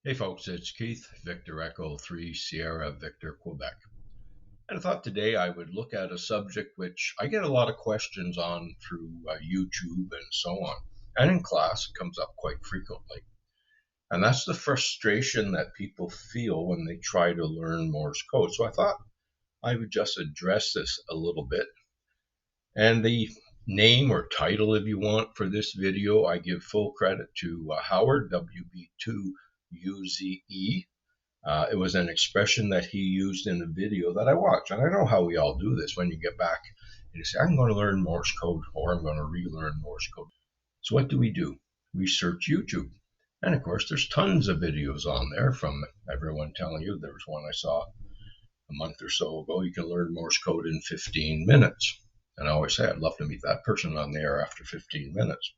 Hey folks, it's Keith, Victor Echo 3 Sierra Victor Quebec. And I thought today I would look at a subject which I get a lot of questions on through YouTube and so on. And in class, it comes up quite frequently. And that's the frustration that people feel when they try to learn Morse code. So I thought I would just address this a little bit. And the name or title, if you want, for this video, I give full credit to Howard, WB2UZE. It was an expression that he used in a video that I watched. And I know how we all do this when you get back and you say, I'm going to learn Morse code or I'm going to relearn Morse code. So what do? We search YouTube. And of course, there's tons of videos on there from everyone telling you. There was one I saw a month or so ago. You can learn Morse code in 15 minutes. And I always say I'd love to meet that person on the air after 15 minutes.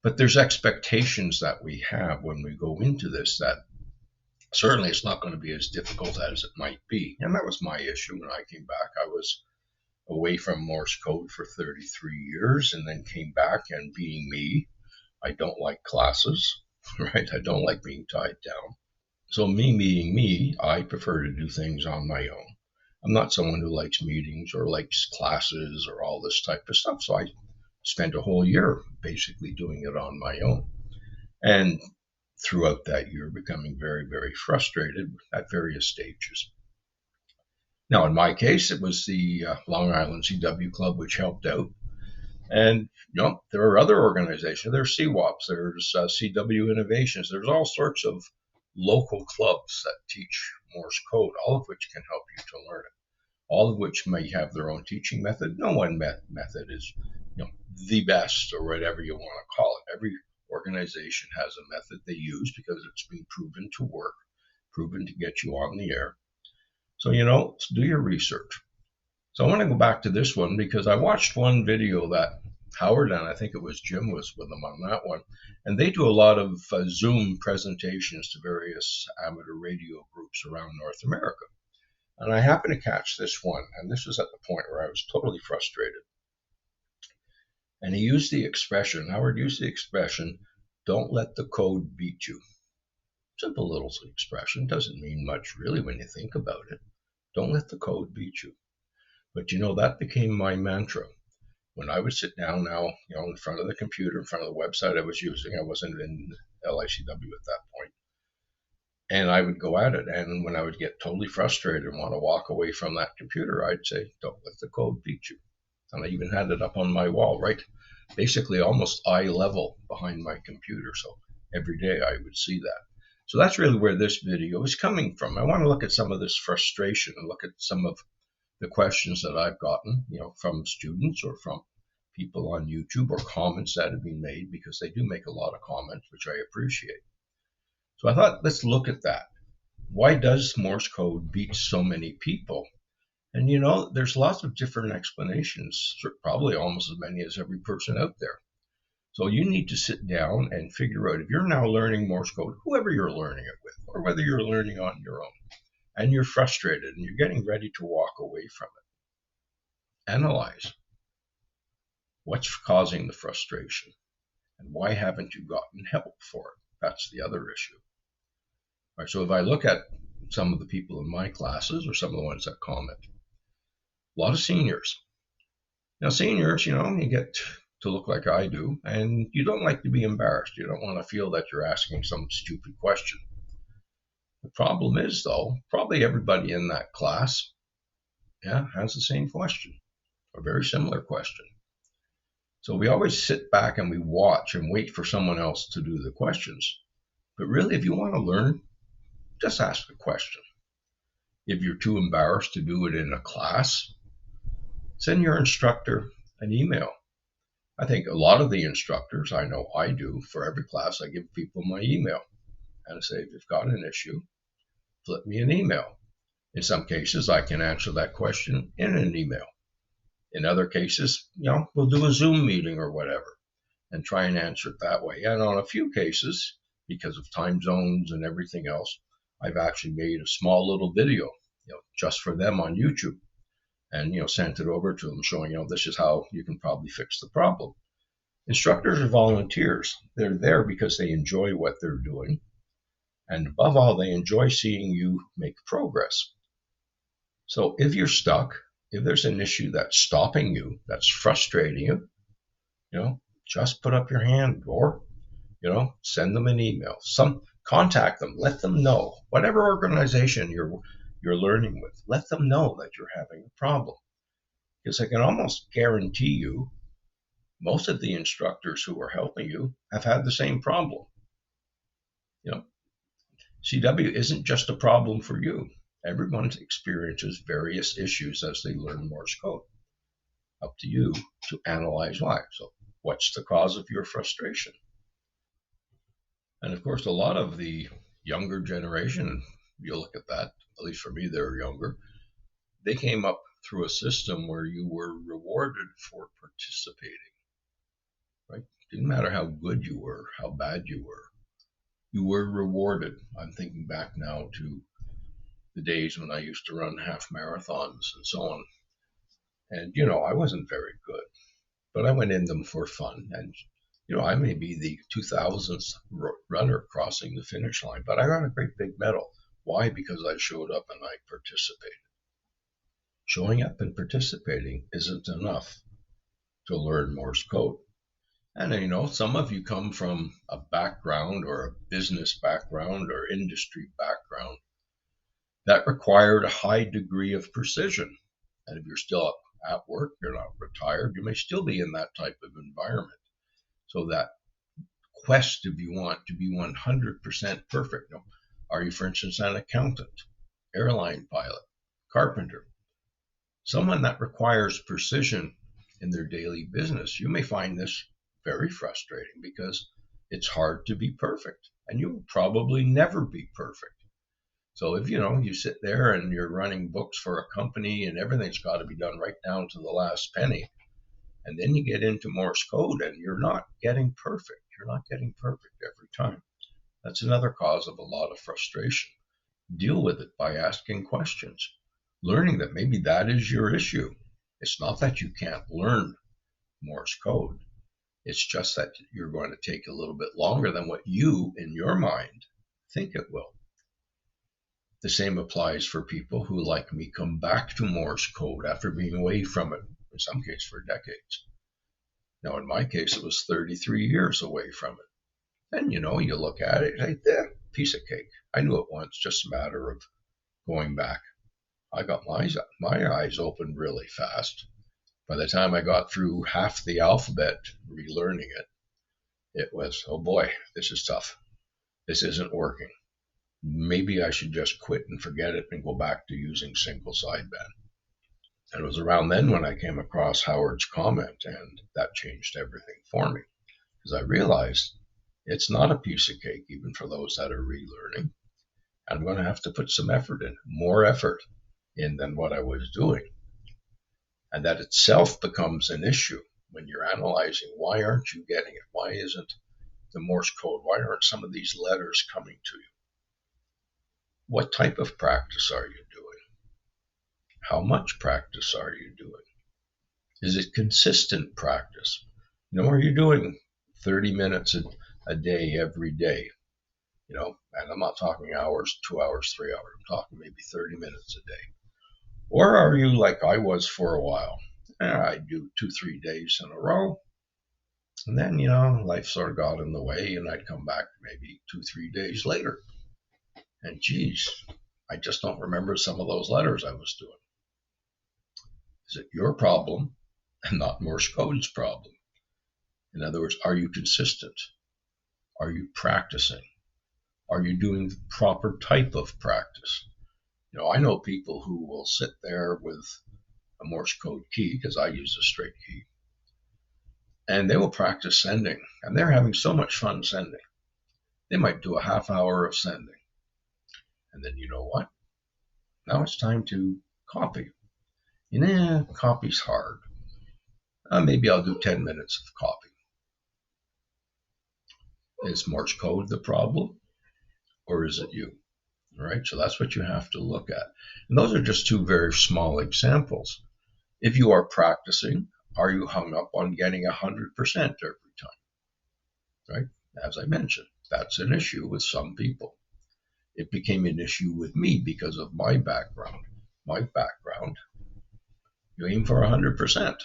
But there's expectations that we have when we go into this that certainly it's not going to be as difficult as it might be. And that was my issue when I came back. I was away from Morse code for 33 years and then came back, and being me, I don't like classes, right? I don't like being tied down. So me being me, I prefer to do things on my own. I'm not someone who likes meetings or likes classes or all this type of stuff. So I spent a whole year basically doing it on my own. And throughout that year, becoming very, very frustrated at various stages. Now, in my case, it was the Long Island CW Club, which helped out. And, there are other organizations. There's CWAPs, there's CW Innovations. There's all sorts of local clubs that teach Morse code, all of which can help you to learn it. All of which may have their own teaching method. No one method is, the best or whatever you want to call it. Every organization has a method they use because it's been proven to work, proven to get you on the air. So, do your research. So I want to go back to this one because I watched one video that Howard, and I think it was Jim, was with them on that one. And they do a lot of Zoom presentations to various amateur radio groups around North America. And I happened to catch this one, and this was at the point where I was totally frustrated. And he used the expression, Howard used the expression, don't let the code beat you. Simple little expression, doesn't mean much really when you think about it. Don't let the code beat you. But that became my mantra. When I would sit down now, in front of the computer, in front of the website I was using, I wasn't in LICW at that point, and I would go at it. And when I would get totally frustrated and want to walk away from that computer, I'd say, don't let the code beat you. And I even had it up on my wall, right? Basically almost eye level behind my computer. So every day I would see that. So that's really where this video is coming from. I want to look at some of this frustration and look at some of the questions that I've gotten, from students or from people on YouTube, or comments that have been made, because they do make a lot of comments, which I appreciate. So I thought, let's look at that. Why does Morse code beat so many people? And there's lots of different explanations, probably almost as many as every person out there. So you need to sit down and figure out, if you're now learning Morse code, whoever you're learning it with, or whether you're learning on your own, and you're frustrated and you're getting ready to walk away from it, analyze what's causing the frustration and why haven't you gotten help for it? That's the other issue. All right, so if I look at some of the people in my classes or some of the ones that comment, a lot of seniors. Now, seniors, you get to look like I do, and you don't like to be embarrassed. You don't want to feel that you're asking some stupid question. The problem is, though, probably everybody in that class, has the same question, a very similar question. So we always sit back and we watch and wait for someone else to do the questions. But really, if you want to learn, just ask a question. If you're too embarrassed to do it in a class, send your instructor an email. I think a lot of the instructors, I know I do, for every class, I give people my email and say, if you've got an issue, flip me an email. In some cases, I can answer that question in an email. In other cases, we'll do a Zoom meeting or whatever and try and answer it that way. And on a few cases, because of time zones and everything else, I've actually made a small little video, just for them on YouTube, and sent it over to them showing, this is how you can probably fix the problem. Instructors are volunteers. They're there because they enjoy what they're doing. And above all, they enjoy seeing you make progress. So if you're stuck, if there's an issue that's stopping you, that's frustrating you, just put up your hand or, send them an email, contact them, let them know, whatever organization you're learning with, let them know that you're having a problem. Because I can almost guarantee you most of the instructors who are helping you have had the same problem. CW isn't just a problem for you. Everyone experiences various issues as they learn Morse code. Up to you to analyze why. So, what's the cause of your frustration? And of course, a lot of the younger generation, you look at that, at least for me, they're younger, they came up through a system where you were rewarded for participating, right? Didn't matter how good you were, how bad you were rewarded. I'm thinking back now to the days when I used to run half marathons and so on. And, I wasn't very good, but I went in them for fun. And, I may be the 2000th runner crossing the finish line, but I got a great big medal. Why? Because I showed up and I participated. Showing up and participating isn't enough to learn Morse code. And, some of you come from a background or a business background or industry background that required a high degree of precision. And if you're still at work, you're not retired, you may still be in that type of environment. So that quest, if you want to be 100% perfect. Are you, for instance, an accountant, airline pilot, carpenter, someone that requires precision in their daily business? You may find this very frustrating because it's hard to be perfect, and you will probably never be perfect. So if you sit there and you're running books for a company and everything's got to be done right down to the last penny, and then you get into Morse code and you're not getting perfect. You're not getting perfect every time. That's another cause of a lot of frustration. Deal with it by asking questions, learning that maybe that is your issue. It's not that you can't learn Morse code. It's just that you're going to take a little bit longer than what you, in your mind, think it will. The same applies for people who, like me, come back to Morse code after being away from it, in some cases for decades. Now, in my case, it was 33 years away from it. And, you look at it, like, piece of cake. I knew it once, just a matter of going back. I got my eyes opened really fast. By the time I got through half the alphabet, relearning it, it was, oh boy, this is tough. This isn't working. Maybe I should just quit and forget it and go back to using single sideband. And it was around then when I came across Howard's comment, and that changed everything for me. Because I realized it's not a piece of cake, even for those that are relearning. I'm going to have to put some effort in, more effort in than what I was doing. And that itself becomes an issue when you're analyzing, why aren't you getting it? Why isn't the Morse code? Why aren't some of these letters coming to you? What type of practice are you doing? How much practice are you doing? Is it consistent practice? Are you doing 30 minutes a day every day? And I'm not talking hours, 2 hours, 3 hours. I'm talking maybe 30 minutes a day. Or are you like I was for a while? I'd do 2-3 days in a row. And then, life sort of got in the way, and I'd come back maybe 2-3 days later. And geez, I just don't remember some of those letters I was doing. Is it your problem and not Morse code's problem? In other words, are you consistent? Are you practicing? Are you doing the proper type of practice? I know people who will sit there with a Morse code key, because I use a straight key, and they will practice sending, and they're having so much fun sending. They might do a half hour of sending, and then you know what? Now it's time to copy. Copy's hard. Maybe I'll do 10 minutes of copy. Is Morse code the problem, or is it you? All right, so that's what you have to look at. And those are just two very small examples. If you are practicing, are you hung up on getting 100% every time? Right? As I mentioned, that's an issue with some people. it became an issue with me because of my background. My background, you aim for 100%.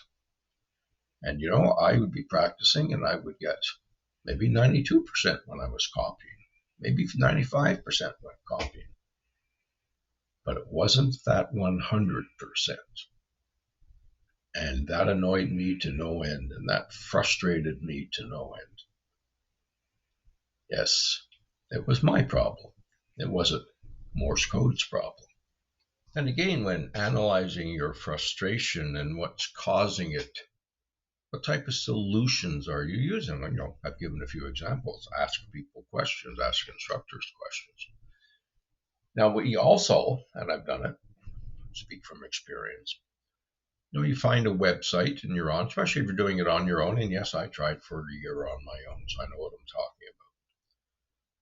And I would be practicing and I would get maybe 92% when I was copying, maybe 95% when copying. But it wasn't that 100%. And that annoyed me to no end, and that frustrated me to no end. Yes, it was my problem. It wasn't Morse code's problem. And again, when analyzing your frustration and what's causing it, what type of solutions are you using? I've given a few examples. Ask people questions, ask instructors questions. Now, we also, and I've done it, speak from experience, you find a website and you're on, especially if you're doing it on your own. And yes, I tried for a year on my own, so I know what I'm talking about.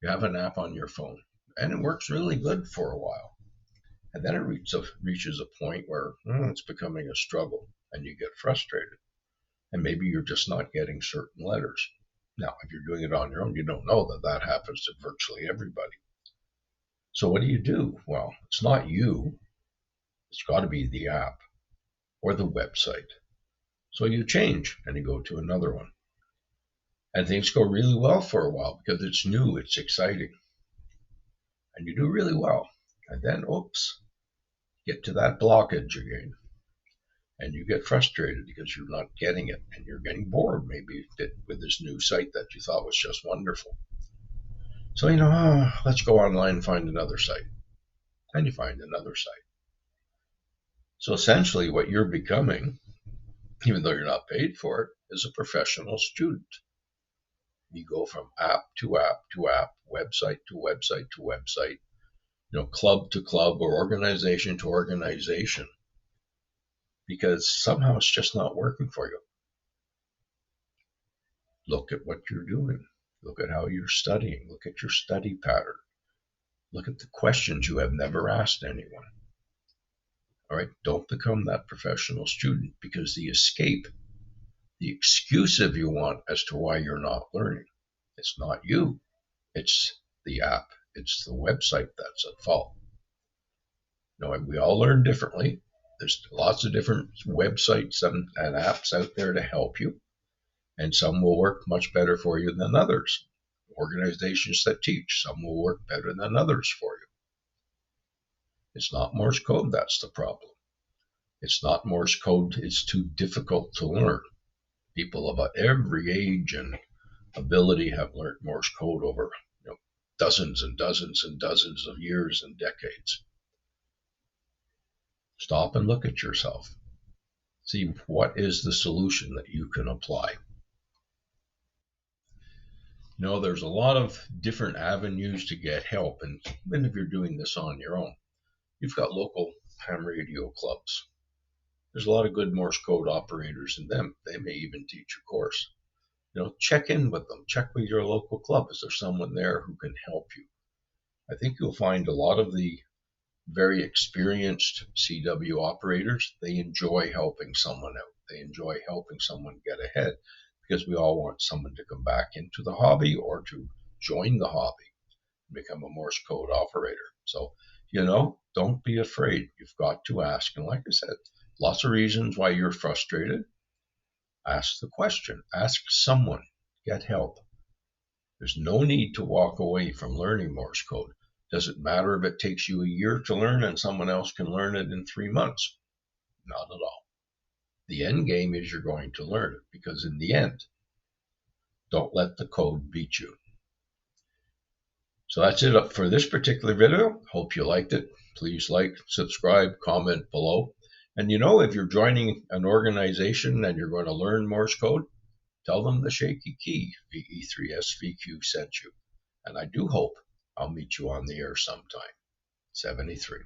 You have an app on your phone, and it works really good for a while. And then it reaches a point where it's becoming a struggle, and you get frustrated. And maybe you're just not getting certain letters. Now, if you're doing it on your own, you don't know that happens to virtually everybody. So what do? Well, it's not you. It's got to be the app or the website. So you change and you go to another one. And things go really well for a while because it's new, it's exciting. And you do really well. And then, oops, get to that blockage again. And you get frustrated because you're not getting it and you're getting bored maybe with this new site that you thought was just wonderful. So, let's go online and find another site. And you find another site. So essentially what you're becoming, even though you're not paid for it, is a professional student. You go from app to app to app, website to website to website, club to club or organization to organization, because somehow it's just not working for you. Look at what you're doing. Look at how you're studying. Look at your study pattern. Look at the questions you have never asked anyone. All right, don't become that professional student, because the excuse if you want as to why you're not learning, it's not you. It's the app. It's the website that's at fault. We all learn differently. There's lots of different websites and apps out there to help you. And some will work much better for you than others. Organizations that teach, some will work better than others for you. It's not Morse code that's the problem. It's not Morse code. It's too difficult to learn. People of every age and ability have learned Morse code over dozens and dozens and dozens of years and decades. Stop and look at yourself. See what is the solution that you can apply. There's a lot of different avenues to get help, and even if you're doing this on your own, you've got local ham radio clubs. There's a lot of good Morse code operators in them. They may even teach a course. Check in with them. Check with your local club. Is there someone there who can help you? I think you'll find a lot of the very experienced CW operators, they enjoy helping someone out. They enjoy helping someone get ahead, because we all want someone to come back into the hobby or to join the hobby and become a Morse code operator. So, don't be afraid. You've got to ask. And like I said, lots of reasons why you're frustrated. Ask the question. Ask someone. Get help. There's no need to walk away from learning Morse code. Does it matter if it takes you a year to learn and someone else can learn it in 3 months? Not at all. The end game is you're going to learn it, because in the end, don't let the code beat you. So that's it for this particular video. Hope you liked it. Please like, subscribe, comment below. And if you're joining an organization and you're going to learn Morse code, tell them the Shaky Key VE3SVQ sent you. And I do hope I'll meet you on the air sometime. 73.